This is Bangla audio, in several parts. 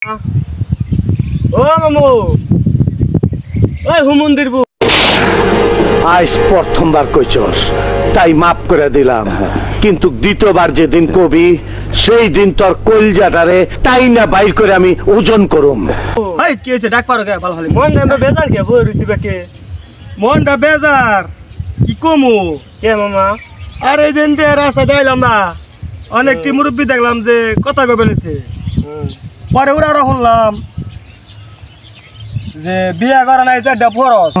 ও মামু ওই হুমন্দির বউ আজ প্রথমবার কইছস তাই মাফ করে দিলাম, কিন্তু দ্বিতীয়বার যেদিন কবি সেই দিন তোর কলজাটারে তাই না বাইর করে আমি ওজন করুম। ভাই কি হয়েছে ডাক পারো কে ভালো হলে মনটা বেজার কে বই রইছি বেকে মনটা বেজার কি কমু কে মামা আরে দিন দিয়ে রাস্তা যাইলাম না অনেকটি মুরব্বী দেখলাম যে কথা কবে বলেছে পরে ওরা শুনলাম যে বিয়া করা নাই চারটা ফরজ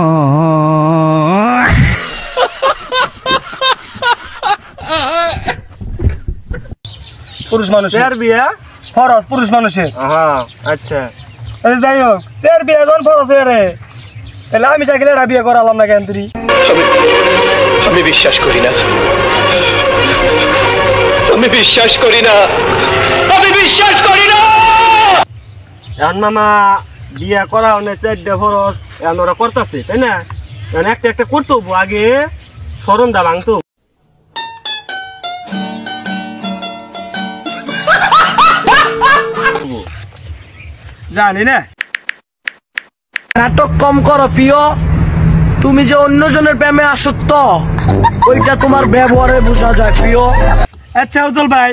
পুরুষ মানুষের বিয়া ফরজ পুরুষ মানুষের আচ্ছা যাই হোক চের বিয়া যখন ফরজ হয়ে রে তাহলে আমি চাইলে এটা বিয়ে করালাম না কেন তুই আমি বিশ্বাস করি না, আমি বিশ্বাস করি না, আমি বিশ্বাস করি না। এখন মামা বিয়া করা অনেক চারটা ফরজ এখন ওরা করতেছে তাই না, এখন একটা একটা করতে হবো আগে সরমটা ভাঙতো জানি না। নাটক কম করো প্রিয়, তুমি যে অন্যজনের প্রেমে আসক্ত ওইটা তোমার ব্যবহারে বোঝা যায় প্রিয়। আচ্ছা উজ্জ্বল ভাই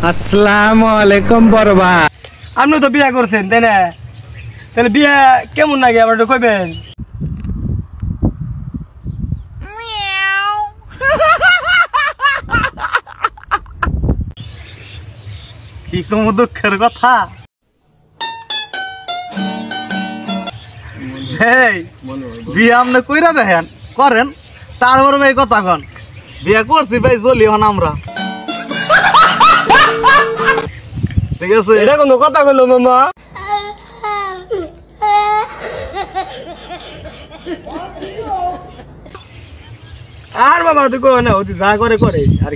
আসসালামু আলাইকুম বড় ভাই। আপনি তো বিয়া করছেন তাই না, তাহলে বিয়া কেমন লাগে আবার একটু কইবেন। কি কম দুঃখের কথা বিয়া আপনি কইরা দেখেন করেন তারপর ভাই কথা কন বিয়া করছি ভাই চলি হন আমরা ঠিক আছে এটা কোনো কথা কইলো মামা আর বাবা তুই কো না ওই যা করে করে আর